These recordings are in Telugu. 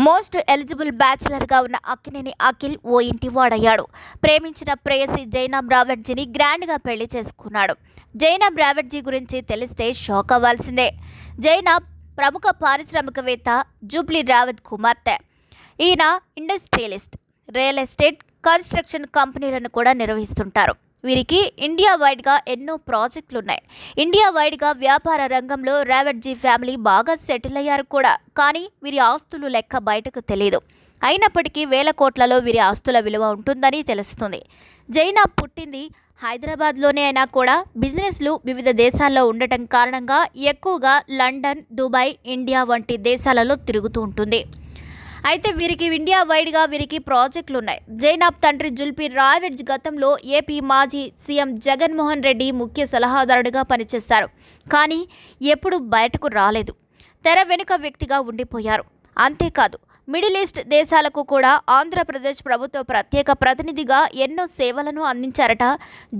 మోస్ట్ ఎలిజిబుల్ బ్యాచిలర్గా ఉన్న అక్కినేని అఖిల్ ఓ ఇంటివాడయ్యాడు. ప్రేమించిన ప్రేయసి జైనాబ్ రావెట్జీని గ్రాండ్గా పెళ్లి చేసుకున్నాడు. జైనాబ్ రావెట్జీ గురించి తెలిస్తే షాక్ అవ్వాల్సిందే. జైనాబ్ ప్రముఖ పారిశ్రామికవేత్త జూబ్లీ రావత్ కుమార్తె. ఈయన ఇండస్ట్రియలిస్ట్, రియల్ ఎస్టేట్, కన్స్ట్రక్షన్ కంపెనీలను కూడా నిర్వహిస్తుంటారు. వీరికి ఇండియా వైడ్గా ఎన్నో ప్రాజెక్టులున్నాయి. ఇండియా వైడ్గా వ్యాపార రంగంలో రావెట్జీ ఫ్యామిలీ బాగా సెటిల్ అయ్యారు కూడా. కానీ వీరి ఆస్తులు లెక్క బయటకు తెలియదు. అయినప్పటికీ వేల కోట్లలో వీరి ఆస్తుల విలువ ఉంటుందని తెలుస్తుంది. జైనాబ్ పుట్టింది హైదరాబాద్లోనే అయినా కూడా బిజినెస్లు వివిధ దేశాల్లో ఉండటం కారణంగా ఎక్కువగా లండన్, దుబాయ్, ఇండియా వంటి దేశాలలో తిరుగుతూ ఉంటుంది. అయితే వీరికి ఇండియా వైడ్గా వీరికి ప్రాజెక్టులు ఉన్నాయి. జైనాబ్ తండ్రి జుల్పీ రావెట్జ్ గతంలో ఏపీ మాజీ సీఎం జగన్మోహన్ రెడ్డి ముఖ్య సలహాదారుడిగా పనిచేశారు. కానీ ఎప్పుడూ బయటకు రాలేదు. తెర వెనుక వ్యక్తిగా ఉండిపోయారు. అంతేకాదు, మిడిల్ ఈస్ట్ దేశాలకు కూడా ఆంధ్రప్రదేశ్ ప్రభుత్వ ప్రత్యేక ప్రతినిధిగా ఎన్నో సేవలను అందించారట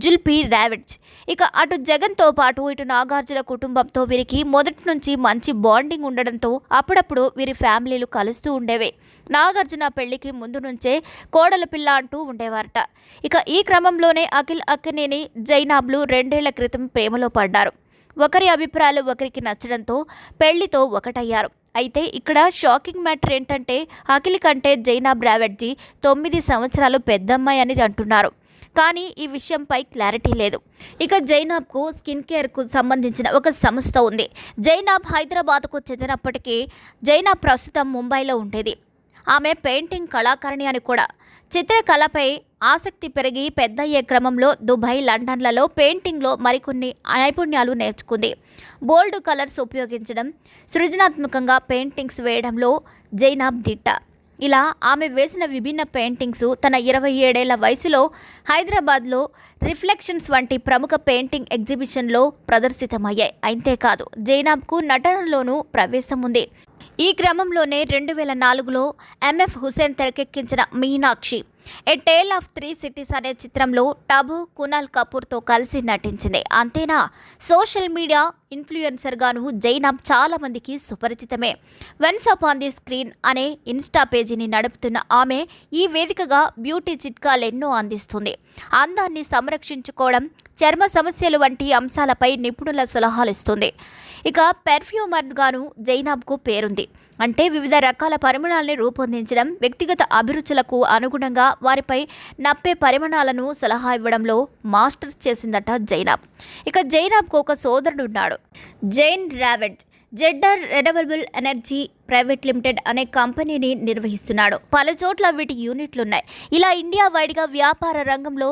జుల్పీ రావెట్జ్. ఇక అటు జగన్తో పాటు ఇటు నాగార్జున కుటుంబంతో వీరికి మొదటి నుంచి మంచి బాండింగ్ ఉండడంతో అప్పుడప్పుడు వీరి ఫ్యామిలీలు కలుస్తూ ఉండేవి. నాగార్జున పెళ్లికి ముందు నుంచే కోడల పిల్ల అంటూ ఉండేవారట. ఇక ఈ క్రమంలోనే అఖిల్, అక్కినేని, జైనాబ్లు 2 ఏళ్ల క్రితం ప్రేమలో పడ్డారు. ఒకరి అభిప్రాయాలు ఒకరికి నచ్చడంతో పెళ్లితో ఒకటయ్యారు. అయితే ఇక్కడ షాకింగ్ మ్యాటర్ ఏంటంటే అఖిల్ కంటే జైనాబ్ రావెట్జీ 9 సంవత్సరాలు పెద్దమ్మాయి అని అంటున్నారు. కానీ ఈ విషయంపై క్లారిటీ లేదు. ఇక జైనాబ్కు స్కిన్ కేర్కు సంబంధించిన ఒక సంస్థ ఉంది. జైనాబ్ హైదరాబాద్కు చెందినప్పటికీ జైనాబ్ ప్రస్తుతం ముంబైలో ఉండేది. ఆమె పెయింటింగ్ కళాకారిణి అని కూడా. చిత్రకళపై ఆసక్తి పెరిగి పెద్దయ్యే క్రమంలో దుబాయ్, లండన్లలో పెయింటింగ్లో మరికొన్ని నైపుణ్యాలు నేర్చుకుంది. బోల్డ్ కలర్స్ ఉపయోగించడం, సృజనాత్మకంగా పెయింటింగ్స్ వేయడంలో జైనాబ్ దిట్ట. ఇలా ఆమె వేసిన విభిన్న పెయింటింగ్స్ తన 27 ఏళ్ల వయసులో హైదరాబాద్లో రిఫ్లెక్షన్స్ వంటి ప్రముఖ పెయింటింగ్ ఎగ్జిబిషన్లో ప్రదర్శితమయ్యాయి. అంతేకాదు, జైనాబ్కు నటనలోనూ ప్రవేశం ఉంది. ఈ క్రమంలోనే 2004లో ఎంఎఫ్ హుసేన్ తెరకెక్కించిన మీనాక్షి, ఏ టేల్ ఆఫ్ 3 సిటీస్ అనే చిత్రంలో టబు, కునాల్ కపూర్తో కలిసి నటించింది. అంతేనా, సోషల్ మీడియా ఇన్ఫ్లుయెన్సర్గాను జైనాబ్ చాలా మందికి సుపరిచితమే. వన్స్ అపాన్ ది స్క్రీన్ అనే ఇన్స్టా పేజీని నడుపుతున్న ఆమె ఈ వేదికగా బ్యూటీ చిట్కాలెన్నో అందిస్తుంది. అందాన్ని సంరక్షించుకోవడం, చర్మ సమస్యలు వంటి అంశాలపై నిపుణుల సలహాలు ఇస్తుంది. ఇక పెర్ఫ్యూమర్గాను జైనాబ్కు పేరుంది. అంటే వివిధ రకాల పరిమళాలని రూపొందించడం, వ్యక్తిగత అభిరుచులకు అనుగుణంగా వారిపై నప్పే పరిమాణాలను సలహా ఇవ్వడంలో మాస్టర్స్ చేసిందట జైనాబ్. ఇక జైనాబ్కు ఒక సోదరుడున్నాడు, జైన్ రావెట్జ్. జెడ్డర్ రెన్యూవబుల్ ఎనర్జీ ప్రైవేట్ లిమిటెడ్ అనే కంపెనీని నిర్వహిస్తున్నాడు. పలు చోట్ల వీటి యూనిట్లున్నాయి. ఇలా ఇండియా వైడ్గా వ్యాపార రంగంలో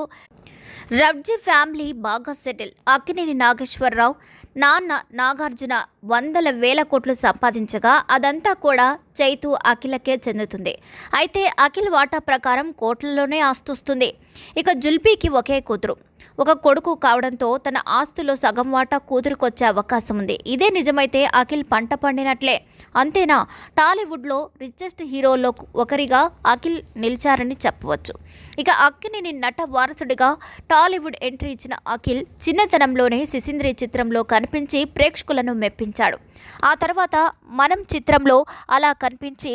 రావెట్జీ ఫ్యామిలీ బాగా సెటిల్. అక్కినేని నాగేశ్వరరావు నాన్న నాగార్జున వందల వేల కోట్లు సంపాదించగా అదంతా కూడా చైతు, అఖిలకే చెందుతుంది. అయితే అఖిల్ వాటా ప్రకారం కోట్లలోనే ఆస్తొస్తుంది. ఇక జుల్పీకి ఒకే కూతురు, ఒక కొడుకు కావడంతో తన ఆస్తులో సగం వాటా కూతురుకొచ్చే అవకాశం ఉంది. ఇదే నిజమైతే అఖిల్ పంట పండినట్లే. అంతేనా, టాలీవుడ్లో రిచెస్ట్ హీరోల్లో ఒకరిగా అఖిల్ నిలిచారని చెప్పవచ్చు. ఇక అక్కినేని నట వారసుడిగా టాలీవుడ్ ఎంట్రీ ఇచ్చిన అఖిల్ చిన్నతనంలోనే సిసింద్రి చిత్రంలో కనిపించి ప్రేక్షకులను మెప్పించాడు. ఆ తర్వాత మనం చిత్రంలో అలా కనిపించి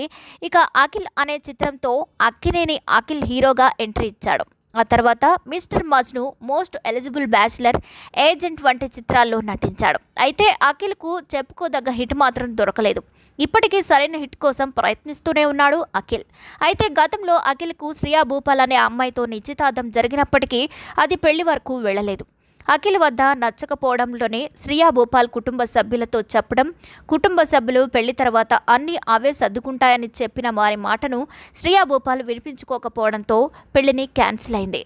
ఇక అఖిల్ అనే చిత్రంతో అక్కినేని అఖిల్ హీరోగా ఎంట్రీ ఇచ్చాడు. ఆ తర్వాత mister Majnu, most eligible bachelor, agent వంటి చిత్రాల్లో నటించాడు. అయితే అఖిల్కు చెప్పుకోదగ్గ హిట్ మాత్రం దొరకలేదు. ఇప్పటికీ సరైన హిట్ కోసం ప్రయత్నిస్తూనే ఉన్నాడు అఖిల్. అయితే గతంలో అఖిల్కు శ్రియా భూపాల్ అనే అమ్మాయితో నిశ్చితార్థం జరిగినప్పటికీ అది పెళ్లి వరకు వెళ్ళలేదు. అఖిల్ వద్ద నచ్చకపోవడంలోనే శ్రియా భూపాల్ కుటుంబ సభ్యులతో చెప్పడం, కుటుంబ సభ్యులు పెళ్లి తర్వాత అన్నీ అవే సర్దుకుంటాయని చెప్పిన వారి మాటను శ్రియా భూపాల్ వినిపించుకోకపోవడంతో పెళ్లిని క్యాన్సిల్ అయింది.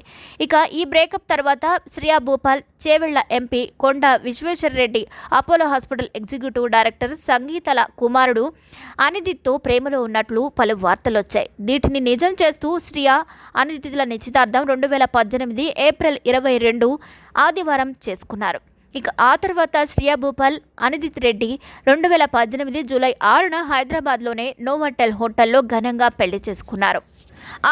ఇక ఈ బ్రేకప్ తర్వాత Shriya Bhupal Chevella MP Konda Vishweshwar Reddy, Apollo hospital executive director సంగీతల కుమారుడు అనిదిత్తో ప్రేమలో ఉన్నట్లు పలు వార్తలొచ్చాయి. వీటిని నిజం చేస్తూ శ్రియా, అనిదిత్తుల నిశ్చితార్థం 2018 ఏప్రిల్ 22 ఆదివారం చేసుకున్నారు. ఇక ఆ తర్వాత శ్రియా భూపాల్, అనిదిత్ రెడ్డి 2018 జూలై 6న హైదరాబాద్లోనే నోవాటెల్ హోటల్లో ఘనంగా పెళ్లి చేసుకున్నారు.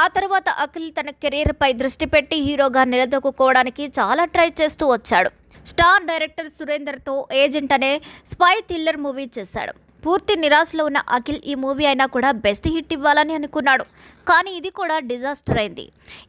ఆ తర్వాత అఖిల్ తన కెరీర్పై దృష్టి పెట్టి హీరోగా నిలదొక్కుకోవడానికి చాలా ట్రై చేస్తూ వచ్చాడు. స్టార్ డైరెక్టర్ సురేందర్తో ఏజెంట్ అనే స్పై థ్రిల్లర్ మూవీ చేశాడు. పూర్తి నిరాశలో ఉన్న అఖిల్ ఈ మూవీ అయినా కూడా బెస్ట్ హిట్ ఇవ్వాలని అనుకున్నాడు. కానీ ఇది కూడా డిజాస్టర్ అయింది.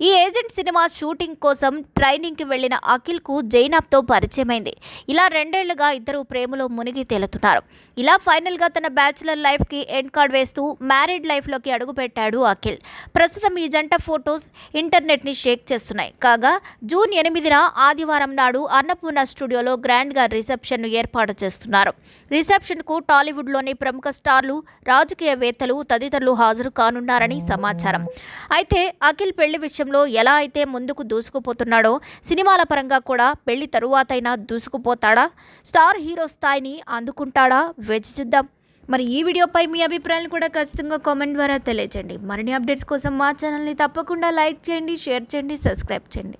ఈ ఏజెంట్ సినిమా షూటింగ్ కోసం ట్రైనింగ్కి వెళ్లిన అఖిల్కు జైనబ్తో పరిచయమైంది. ఇలా 2 ఏళ్లుగా ఇద్దరు ప్రేమలో మునిగి తేలుతున్నారు. ఇలా ఫైనల్గా తన బ్యాచులర్ లైఫ్కి ఎండ్ కార్డ్ వేస్తూ మ్యారీడ్ లైఫ్లోకి అడుగుపెట్టాడు అఖిల్. ప్రస్తుతం ఈ జంట ఫొటోస్ ఇంటర్నెట్ని షేక్ చేస్తున్నాయి. కాగా జూన్ 8న ఆదివారం నాడు అన్నపూర్ణ స్టూడియోలో గ్రాండ్గా రిసెప్షన్ను ఏర్పాటు చేస్తున్నారు. రిసెప్షన్కు టాలీవుడ్లోని ప్రముఖ స్టార్లు, రాజకీయవేత్తలు తదితరులు హాజరు కానున్నారని సమాచారం. అయితే అఖిల్ పెళ్లి విషయంలో ఎలా అయితే ముందుకు దూసుకుపోతున్నాడో సినిమాల పరంగా కూడా పెళ్లి తరువాతైనా దూసుకుపోతాడా? స్టార్ హీరో స్థాయిని అందుకుంటాడా? వేచి చూద్దాం. మరి ఈ వీడియోపై మీ అభిప్రాయాలు కూడా ఖచ్చితంగా కామెంట్ ద్వారా తెలియజేయండి. మరిన్ని అప్డేట్స్ కోసం మా ఛానల్ని తప్పకుండా లైక్ చేయండి, షేర్ చేయండి, సబ్స్క్రైబ్ చేయండి.